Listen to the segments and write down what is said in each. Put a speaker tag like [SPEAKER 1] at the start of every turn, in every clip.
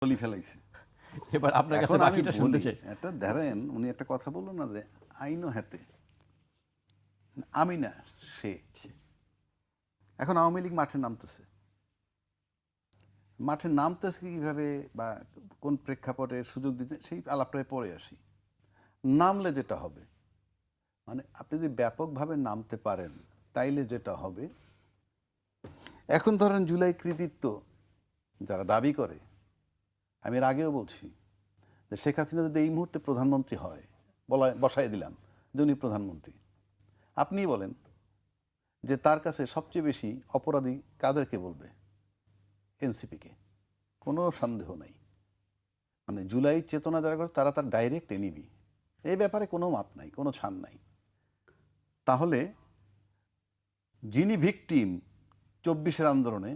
[SPEAKER 1] বলি ফেলাইছে।
[SPEAKER 2] এবার আপনার কাছে
[SPEAKER 1] এখন আমি
[SPEAKER 2] বাকিটা শুনতে
[SPEAKER 1] বলি,
[SPEAKER 2] চাই।
[SPEAKER 1] একটা ধরেন উনি একটা কথা বললো না যে আইনও হাতে, আমি না সে। এখন আওয়ামী লীগ মাঠে নামতেছে, মাঠে নামতেছে কিভাবে বা কোন প্রেক্ষাপটে সুযোগ দিতে, সেই আলাপটায় পরে আসি। নামলে যেটা হবে, মানে আপনি যদি ব্যাপকভাবে নামতে পারেন তাইলে যেটা হবে, এখন ধরেন জুলাই কৃতিত্ব যারা দাবি করে, আমি এর আগেও বলছি যে শেখ হাসিনা যদি এই মুহূর্তে প্রধানমন্ত্রী হয়, বসাই দিলাম যে উনি প্রধানমন্ত্রী, আপনিই বলেন যে তার কাছে সবচেয়ে বেশি অপরাধী কাদেরকে বলবে? এনসিপিকে, কোনো সন্দেহ নাই। মানে জুলাই চেতনা যারা করে তারা তার ডাইরেক্ট এনিমি, এই ব্যাপারে কোনো মাপ নাই, কোনো ছাড় নাই। তাহলে যিনি ভিকটিম 24-এর আন্দোলনে,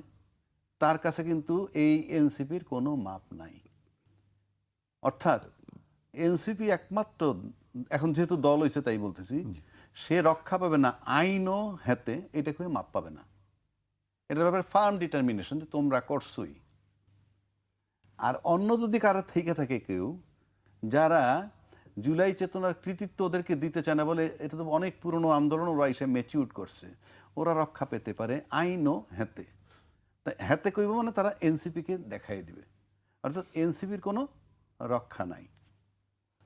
[SPEAKER 1] তার কাছে কিন্তু এই এনসিপির কোনো মাপ নাই। অর্থাৎ এনসিপি একমাত্র, এখন যেহেতু দল হয়েছে তাই বলতেছি, সে রক্ষা পাবে না আইনও হাতে, এটাকে মাপ পাবে না। এটার ব্যাপারে ফার্ম ডিটারমিনেশন যে তোমরা করছই। আর অন্য যদি কারো থেকে থাকে কেউ যারা জুলাই চেতনার কৃতিত্ব ওদেরকে দিতে চায় না, বলে এটা তো অনেক পুরনো আন্দোলন, ওরা এসে ম্যাচিউর করছে, ওরা রক্ষা পেতে পারে আইনও হাতে। তাই হাতে কইব মানে তারা এনসিপিকে দেখাই দিবে, অর্থাৎ এনসিপির কোনো রক্ষা নাই।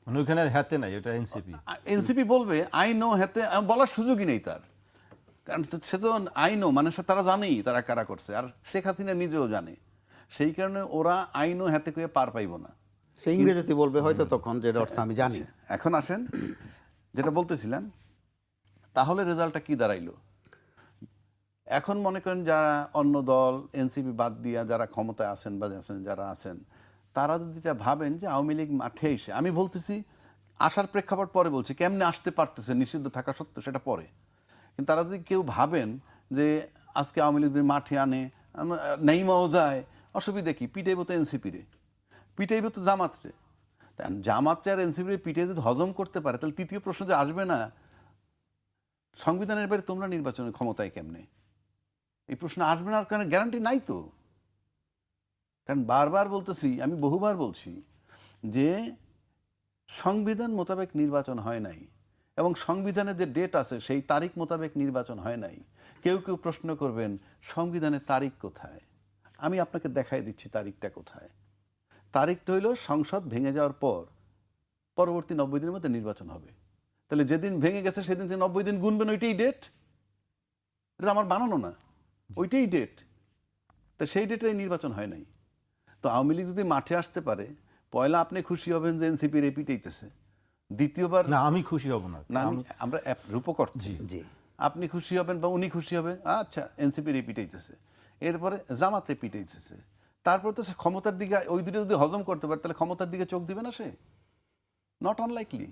[SPEAKER 2] মানে ওইখানে আর হাতে নাই, ওটা এনসিপি।
[SPEAKER 1] এনসিপি বলবে আইনও হাতে, বলার সুযোগই নেই তার, কারণ সে তো আইনও মানে তারা জানেই তারা কারা করছে, আর শেখ হাসিনা নিজেও জানে। সেই কারণে ওরা আইনও হাতে করে পার পাইব না।
[SPEAKER 3] সে ইংরেজিতে বলবে হয়তো তখন, যের অর্থ আমি জানি।
[SPEAKER 1] এখন আসেন যেটা বলতেছিলাম, তাহলে রেজাল্টটা কি দাঁড়াইলো? এখন মনে করেন যারা অন্য দল, এনসিপি বাদ দিয়া যারা ক্ষমতায় আছেন বা যারা আছেন, তারা যদি এটা ভাবেন যে আওয়ামী লীগ মাঠে এসে, আমি বলতেছি আসার প্রেক্ষাপট পরে বলছি, কেমনে আসতে পারতেছে নিষিদ্ধ থাকা সত্ত্বেও সেটা পরে, কিন্তু তারা যদি কেউ ভাবেন যে আজকে আওয়ামী লীগ মাঠে আনে, নেইমাও যায়, অসুবিধা কি? পিটাইব তো এনসিপিরে, পিটাইব তো জামাতরে। জামাতরে আর এনসিপিরে পিটাই যদি হজম করতে পারে, তাহলে তৃতীয় প্রশ্ন যে আসবে না, সংবিধানের বাইরে তোমরা নির্বাচনের ক্ষমতায় কেমনে? এই প্রশ্ন আসবে না, কারণ গ্যারান্টি নাই তো। কারণ বারবার বলতেছি, আমি বহুবার বলছি যে সংবিধান মোতাবেক নির্বাচন হয় নাই, এবং সংবিধানে যে ডেট আছে সেই তারিখ মোতাবেক নির্বাচন হয় নাই। কেউ কেউ প্রশ্ন করবেন সংবিধানের তারিখ কোথায়? আমি আপনাকে দেখাই দিচ্ছি তারিখটা কোথায়। তারিখটা হইল সংসদ ভেঙে যাওয়ার পর পরবর্তী 90 দিনের মধ্যে নির্বাচন হবে। তাহলে যেদিন ভেঙে গেছে সেদিন থেকে 90 দিন গুনবেন, ওইটাই ডেট। এটা আমার বানানো না, ওইটাই ডেট। তা সেই ডেটে নির্বাচন হয় নাই। তো আওয়ামী লীগ যদি মাঠে আসতে পারে, পয়লা আপনি খুশি হবেন যে এনসিপি রিপিটেইতেছে, দ্বিতীয়বার
[SPEAKER 2] না, আমি খুশি হব না।
[SPEAKER 1] না, আমরা রূপকর্তা,
[SPEAKER 3] জি,
[SPEAKER 1] আপনি খুশি হবেন বা উনি খুশি হবে, আচ্ছা এনসিপি রিপিটেইতেছে, এরপরে জামাত রিপিটেইতেছে, তারপরে তো সে ক্ষমতার দিকে, ওই দুটো যদি হজম করতে পারে তাহলে ক্ষমতার দিকে চোখ দিবে না সে? Not unlikely.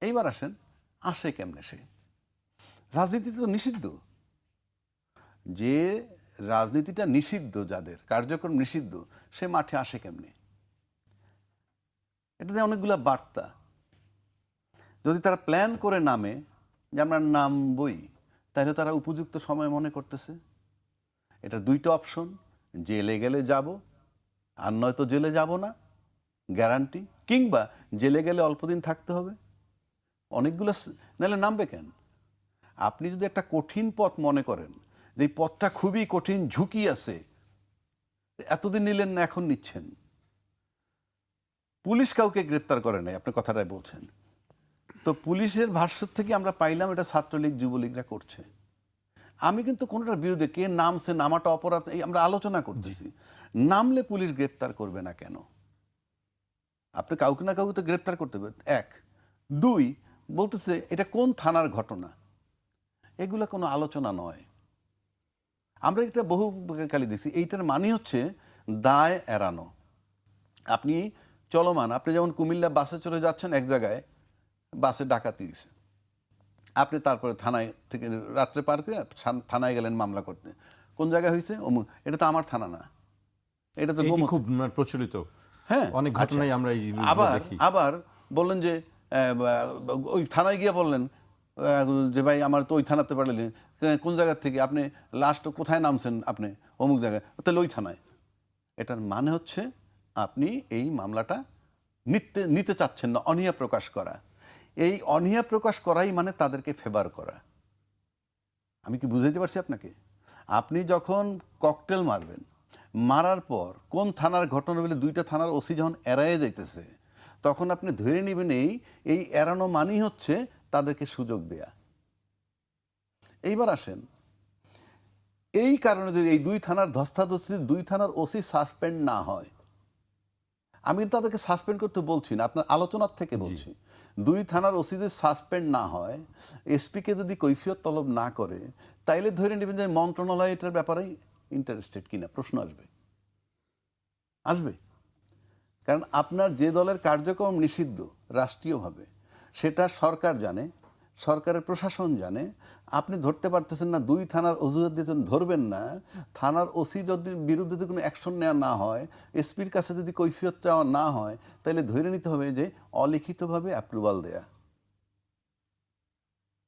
[SPEAKER 1] এইবার আসেন, আসে কেমনে সে? রাজনীতিতে তো নিষিদ্ধ। যে রাজনীতিটা নিষিদ্ধ, যাদের কার্যক্রম নিষিদ্ধ, সে মাঠে আসে কেমনে? এটাতে অনেকগুলা বার্তা। যদি তারা প্ল্যান করে নামে যে আমরা নামবই, তাহলে তারা উপযুক্ত সময় মনে করতেছে। এটা দুইটা অপশন, জেলে গেলে যাব, আর নয়তো জেলে যাব না গ্যারান্টি, কিংবা জেলে গেলে অল্প দিন থাকতে হবে। অনেকগুলো নাহলে নামবে কেন? আপনি যদি একটা কঠিন পথ মনে করেন যে এই পথটা খুবই কঠিন, ঝুঁকি আছে, এতদিন নিলেন না, এখন নিচ্ছেন। পুলিশ কাউকে গ্রেপ্তার করে নাই, আপনি কথাটাই বলছেন। তো পুলিশের ভাষ্য থেকে আমরা পাইলাম এটা ছাত্রলীগ যুবলীগরা করছে। আমি কিন্তু কোনোটার বিরুদ্ধে, কে নামছে, নামাটা অপরাধ, এই আমরা আলোচনা করতেছি। নামলে পুলিশ গ্রেপ্তার করবে না কেন? আপনি কাউকে না কাউকে তো গ্রেপ্তার করতে হবে, এক। দুই, বলতেছে এটা কোন থানার ঘটনা, এগুলো কোনো আলোচনা নয়। আমরা এটা বহু কালি দিচ্ছি, এইটার মানে হচ্ছে দায় এড়ানো। আপনি চলমান, আপনি যেমন কুমিল্লা বাসে চলে যাচ্ছেন, এক জায়গায় বাসে ডাকাতি দিয়েছে, আপনি তারপরে থানায় থেকে রাত্রে পার করে থানায় গেলেন মামলা করতে। কোন জায়গায় হয়েছে? অমুক। এটা তো আমার থানা না, এটা তো
[SPEAKER 2] এটি খুব প্রচলিত।
[SPEAKER 1] হ্যাঁ,
[SPEAKER 2] অনেক ঘটনাই আমরা এই দেখি।
[SPEAKER 1] আবার বললেন যে ওই থানায় গিয়ে বললেন যে ভাই আমার তো ওই থানাতে পাঠালেন, কোন জায়গার থেকে আপনি লাস্ট কোথায় নামছেন আপনি? অমুক জায়গায়, তাহলে ওই থানায়। এটার মানে হচ্ছে আপনি এই মামলাটা নিতে চাচ্ছেন না, অনীহা প্রকাশ করা। এই অনীহা প্রকাশ করাই মানে তাদেরকে ফেভার করা। আমি কি বুঝাইতে পারছি আপনাকে? আপনি যখন ককটেল মারবেন, মারার পর কোন থানার ঘটনা বলে 2টা থানার ওসি যখন এড়াইয়ে যাইতেছে, তখন আপনি ধরে নেবেন এই এড়ানো মানেই হচ্ছে তাদেরকে সুযোগ দেয়া। এইবার আসেন, এই কারণে যদি এই 2 থানার ধস্তাধস্তি 2 থানার ওসি সাসপেন্ড না হয়, আমি কিন্তু তাদেরকে সাসপেন্ড করতে বলছি না, আপনার আলোচনার থেকে বলছি। 2 থানার ওসি যদি সাসপেন্ড না হয়, এসপিকে যদি কৈফিয়ত তলব না করে, তাইলে ধরে নেবেন যে মন্ত্রণালয় এটার ব্যাপারে ইন্টারেস্টেড কিনা, প্রশ্ন আসবে। কারণ আপনার যে দলের কার্যক্রম নিষিদ্ধ রাষ্ট্রীয়ভাবে, সেটা সরকার জানে, সরকারের প্রশাসন জানে। আপনি ধরতে পারতেছেন না, 2 থানার অজুহাত দিয়ে ধরবেন না, থানার ওসি যদি বিরুদ্ধে যদি কোনো অ্যাকশন নেওয়া না হয়, এসপির কাছে যদি কৈফিয়ত চাওয়া না হয়, তাহলে ধরে নিতে হবে যে অলিখিতভাবে অ্যাপ্রুভাল দেয়া।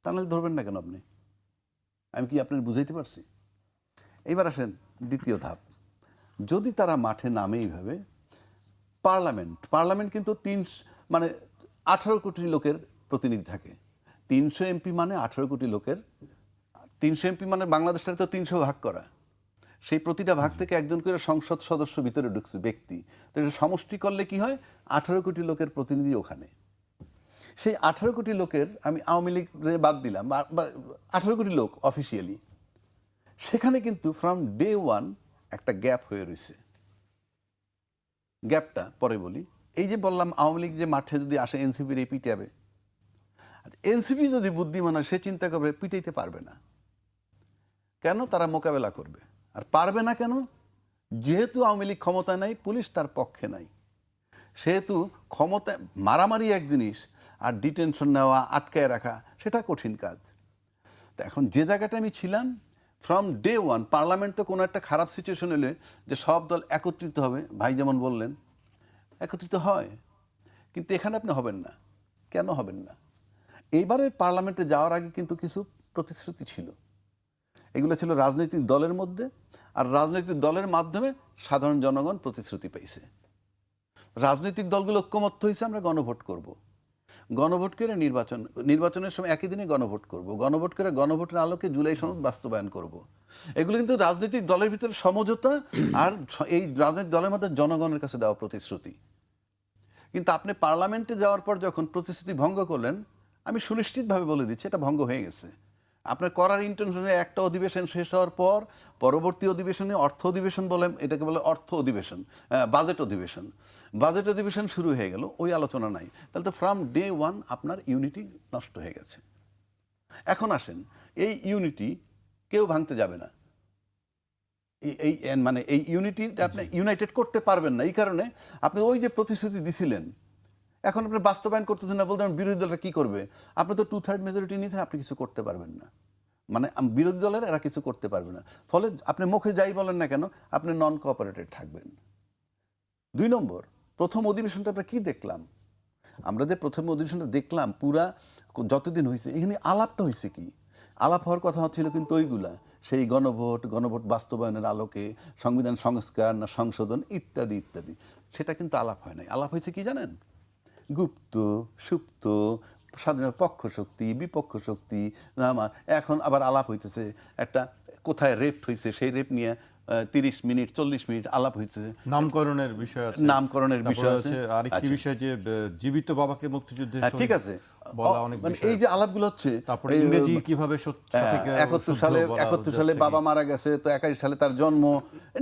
[SPEAKER 1] তাহলে ধরবেন না কেন আপনি? আমি কি আপনার বুঝাইতে পারছি? এইবার আসেন দ্বিতীয় ধাপ। যদি তারা মাঠে নামে এইভাবে, পার্লামেন্ট কিন্তু 18 কোটি লোকের প্রতিনিধি থাকে। 300 এমপি মানে 18 কোটি লোকের, 300 এমপি মানে বাংলাদেশটাকে তো 300 ভাগ করা। সেই প্রতিটা ভাগ থেকে একজন করে সংসদ সদস্য ভিতরে ঢুকছে ব্যক্তি। তো এটা সমষ্টি করলে কি হয়? 18 কোটি লোকের প্রতিনিধি ওখানে। সেই 18 কোটি লোকের, আমি আওয়ামী লীগ বাদ দিলাম, 18 কোটি লোক অফিসিয়ালি, সেখানে কিন্তু ফ্রম ডে 1 একটা গ্যাপ হয়ে রয়েছে। গ্যাপটা পরে বলি। এই যে বললাম আওয়ামী লীগ যে মাঠে যদি আসে এনসিপির এই পিটাবে, এনসিপি যদি বুদ্ধিমান হয়, সে চিন্তা করবে পিটাইতে পারবে না। কেন? তারা মোকাবেলা করবে। আর পারবে না কেন? যেহেতু আওয়ামী লীগ ক্ষমতায় নাই, পুলিশ তার পক্ষে নাই, সেহেতু ক্ষমতায় মারামারি এক জিনিস, আর ডিটেনশন নেওয়া, আটকায় রাখা, সেটা কঠিন কাজ। তো এখন যে জায়গাটা আমি ছিলাম, ফ্রম ডে 1 পার্লামেন্ট তো কোনো একটা খারাপ সিচুয়েশন এলে যে সব দল একত্রিত হবে, ভাই যেমন বললেন, একত্রিত হয়, কিন্তু এখানে আপনি হবেন না। কেন হবেন না? এইবারে পার্লামেন্টে যাওয়ার আগে কিন্তু কিছু প্রতিশ্রুতি ছিল। এগুলো ছিল রাজনৈতিক দলের মধ্যে, আর রাজনৈতিক দলের মাধ্যমে সাধারণ জনগণ প্রতিশ্রুতি পেয়েছে। রাজনৈতিক দলগুলো ঐক্যমত্য হয়েছে, আমরা গণভোট করব। গণভোট করে নির্বাচনের সময় একই দিনে গণভোট করব। গণভোট করে গণভোটের আলোকে জুলাই সনদ বাস্তবায়ন করব। এগুলো কিন্তু রাজনৈতিক দলের ভিতরে সমঝোতা, আর এই রাজনৈতিক দলের মধ্যে জনগণের কাছে দেওয়া প্রতিশ্রুতি। কিন্তু আপনি পার্লামেন্টে যাওয়ার পর যখন প্রতিশ্রুতি ভঙ্গ করলেন, আমি সুনিশ্চিতভাবে বলে দিচ্ছি এটা ভঙ্গ হয়ে গেছে। আপনার করার ইন্টেনশনে একটা অধিবেশন শেষ হওয়ার পর পরবর্তী অধিবেশনে অর্থ অধিবেশন বলে, এটাকে বলে অর্থ অধিবেশন, বাজেট অধিবেশন শুরু হয়ে গেল, ওই আলোচনা নাই। তাহলে তো ফ্রম ডে 1 আপনার ইউনিটি নষ্ট হয়ে গেছে। এখন আসেন, এই ইউনিটি কেউ ভাঙতে যাবে না। মানে এই ইউনিটি আপনি ইউনাইটেড করতে পারবেন না। এই কারণে আপনি ওই যে প্রতিশ্রুতি দিছিলেন, এখন আপনি বাস্তবায়ন করতেছেন না, বলতে বিরোধী দলটা কি করবে? আপনি তো 2/3 মেজরিটি নিয়েছেন, আপনি কিছু করতে পারবেন না। মানে বিরোধী দলের এরা কিছু করতে পারবে না। ফলে আপনি মুখে যাই বলেন না কেন, আপনি নন কোঅপারেটেড থাকবেন। 2 নম্বর, প্রথম অধিবেশনটা আমরা কি দেখলাম? আমরা যে প্রথম অধিবেশনটা দেখলাম, পুরা যতদিন হয়েছে, এখানে আলাপটা হয়েছে কি? আলাপ হওয়ার কথা ছিল কিন্তু ওইগুলা, সেই গণভোট বাস্তবায়নের আলোকে সংবিধান সংস্কার না সংশোধন ইত্যাদি ইত্যাদি, সেটা কিন্তু আলাপ হয় নাই। আলাপ হয়েছে কি জানেন? গুপ্ত সুপ্ত, স্বাধীন পক্ষ শক্তি, বিপক্ষ শক্তি। এখন আবার আলাপ হইতেছে একটা কোথায় রেপ হয়েছে, সেই রেপ নিয়ে 30 মিনিট 40 মিনিট আলাপ হয়েছে।
[SPEAKER 2] নামকরণের বিষয় আছে,
[SPEAKER 1] নামকরণের বিষয় আছে।
[SPEAKER 2] আরেকটি বিষয় যে জীবিত বাবাকে মুক্তিযুদ্ধে
[SPEAKER 1] ঠিক আছে,
[SPEAKER 2] বলা অনেক
[SPEAKER 1] মানে
[SPEAKER 2] বিষয়।
[SPEAKER 1] এই যে আলাপগুলো হচ্ছে,
[SPEAKER 2] তারপরে ইংরেজি কিভাবে
[SPEAKER 1] 71 সালে বাবা মারা গেছে, তো 81 সালে তার জন্ম,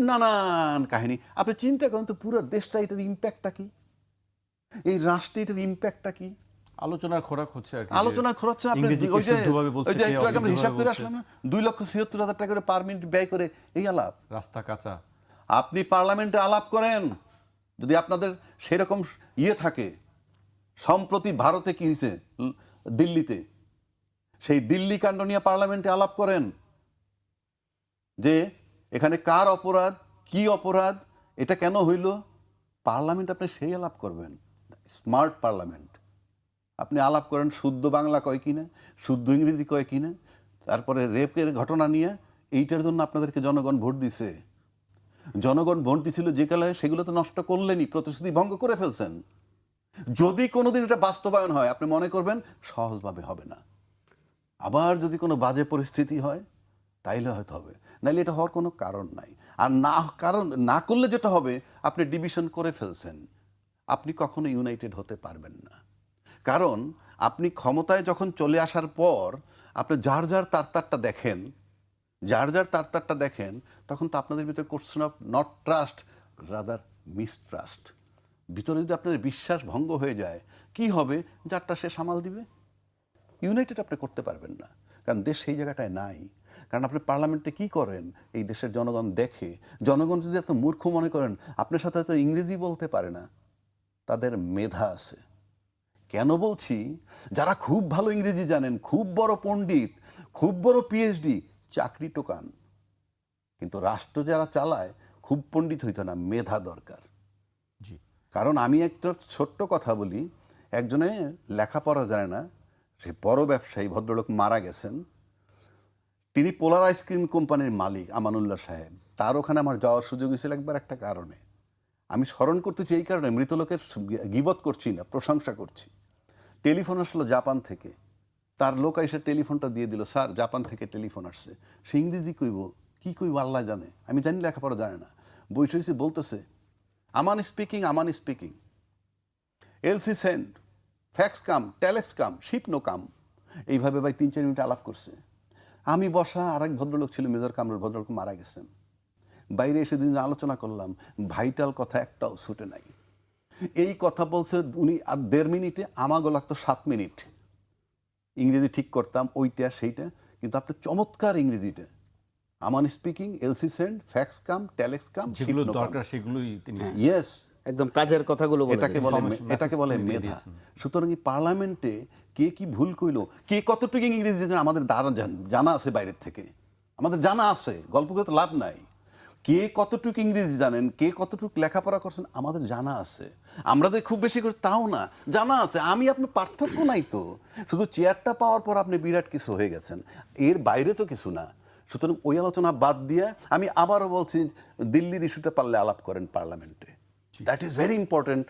[SPEAKER 1] নানান কাহিনী। আপনি চিন্তা করেন তো, পুরো দেশটা, এটার ইম্প্যাক্টটা কি? এই রাষ্ট্রে এটার ইম্প্যাক্টটা কি?
[SPEAKER 2] আলোচনার খোরাক হচ্ছে আর কি।
[SPEAKER 1] আলোচনার খরচ হচ্ছে, আপনি
[SPEAKER 2] ইংরেজিকে শুদ্ধভাবে বলছে,
[SPEAKER 1] ওই যে একটু আগে আমরা হিসাব করে আসলাম, 2,76,000 টাকা করে পার মিনিট ব্যয় করে এই আলাপ।
[SPEAKER 2] রাস্তা কাঁচা।
[SPEAKER 1] আপনি পার্লামেন্টে আলাপ করেন, যদি আপনাদের সেরকম থাকে। সম্প্রতি ভারতে কি হয়েছে, দিল্লিতে, সেই দিল্লি কাণ্ড নিয়ে পার্লামেন্টে আলাপ করেন, যে এখানে কার অপরাধ, কি অপরাধ, এটা কেন হইল। পার্লামেন্ট আপনি সেই আলাপ করবেন, স্মার্ট পার্লামেন্ট। আপনি আলাপ করেন শুদ্ধ বাংলা কয় কিনা, শুদ্ধ ইংরেজি কয় কিনা, তারপরে রেপের ঘটনা নিয়ে, এইটার জন্য আপনাদেরকে জনগণ ভোট দিছে। জনগণ ভোট দিছিল যে কালে, সেগুলো তো নষ্ট করলেনই, প্রতিশ্রুতি ভঙ্গ করে ফেলছেন। যদি কোনোদিন এটা বাস্তবায়ন হয়, আপনি মনে করবেন সহজভাবে হবে না। আবার যদি কোনো বাজে পরিস্থিতি হয় তাইলে হয়তো হবে, নাইলে এটা হওয়ার কোনো কারণ নাই। আর না করলে যেটা হবে, আপনি ডিভিশন করে ফেলছেন, আপনি কখনো ইউনাইটেড হতে পারবেন না। কারণ আপনি ক্ষমতায় যখন চলে আসার পর আপনি যার যার তারটা দেখেন, তখন তো আপনাদের ভিতরে question of not trust, rather mistrust. ভিতরে যদি আপনার বিশ্বাস ভঙ্গ হয়ে যায়, কি হবে? যারটা সে সামাল দিবে। ইউনাইটেড আপনি করতে পারবেন না, কারণ দেশ সেই জায়গাটায় নাই। কারণ আপনি পার্লামেন্টে কি করেন, এই দেশের জনগণ দেখে। জনগণ যদি এত মূর্খ মনে করেন আপনার সাথে হয়তো ইংরেজি বলতে পারে না, তাদের মেধা আছে। কেন বলছি? যারা খুব ভালো ইংরেজি জানেন, খুব বড় পণ্ডিত, খুব বড় পিএইচডি, চাকরি টোকান। কিন্তু রাষ্ট্র যারা চালায় খুব পণ্ডিত হইতো না, মেধা দরকার।
[SPEAKER 2] জি।
[SPEAKER 1] কারণ আমি একটা ছোট্ট কথা বলি, একজনে লেখাপড়া জানে না, সে বড় ব্যবসায়ী, ভদ্রলোক মারা গেছেন। তিনি পোলার আইসক্রিম কোম্পানির মালিক, আমানুল্লাহ সাহেব। তার ওখানে আমার যাওয়ার সুযোগ হয়েছিল একবার, একটা কারণে। আমি স্মরণ করতেছি এই কারণে, মৃত লোকের গীবত করছি না, প্রশংসা করছি। টেলিফোন আসলো জাপান থেকে, তার লোক এসে টেলিফোনটা দিয়ে দিল, স্যার জাপান থেকে টেলিফোন আসছে। সে ইংরেজি কইব, কি কইব আল্লাহ জানে, আমি জানি লেখাপড়া জানে না। বৈঠে বলতেছে, আমান স্পিকিং, এলসি সেন্ড, ফ্যাক্স কাম, টেলেক্স কাম, শিপ নো কাম। এইভাবে ভাই 3-4 মিনিট আলাপ করছে। আমি বসা, আর এক ভদ্রলোক ছিল, মেজর কামরুল, ভদ্রলোক মারা গেছেন। বাইরে এসে দিন আলোচনা করলাম, ভাইটাল কথা একটাও ছুটে নাই। এই কথা বলছে উনি, আর 1.5 মিনিটে, আমাগো লাগতো 7 মিনিট। ইংরেজি ঠিক করতাম, ওইটা সেইটা, কিন্তু আপনার চমৎকার ইংরেজিটা। আমান স্পিকিং, এলসি সেন্ড, ফ্যাক্স কাম, টেলেক্স কাম,
[SPEAKER 2] যেগুলো দরকার সেগুলোই তিনি
[SPEAKER 1] ইয়েস,
[SPEAKER 3] একদম কাজের কথাগুলো বলে
[SPEAKER 1] এটাকে
[SPEAKER 3] দিয়েছেন।
[SPEAKER 1] এটাকে বলে
[SPEAKER 2] তিনি দিয়ে
[SPEAKER 1] মেধা।
[SPEAKER 2] দিয়েছেন।
[SPEAKER 1] সুতরাং এই পার্লামেন্টে কে কি ভুল কইলো, কে কতটুকু ইংরেজি জানে, আমাদের জানা আছে বাইরের থেকে, আমাদের জানা আছে, গল্প করে তো লাভ নাই। কে কতটুকু ইংরেজি জানেন, কে কতটুকু লেখাপড়া করছেন, আমাদের জানা আছে। আমরা যে খুব বেশি করে তাও না, জানা আছে। আমি আপনার পার্থক্য নাই তো, শুধু চেয়ারটা পাওয়ার পর আপনি বিরাট কিছু হয়ে গেছেন, এর বাইরে তো কিছু না। সুতরাং ওই আলোচনা বাদ দিয়ে আমি আবারও বলছি, দিল্লির ইস্যুটা পারলে আলাপ করেন পার্লামেন্টে। That is very important.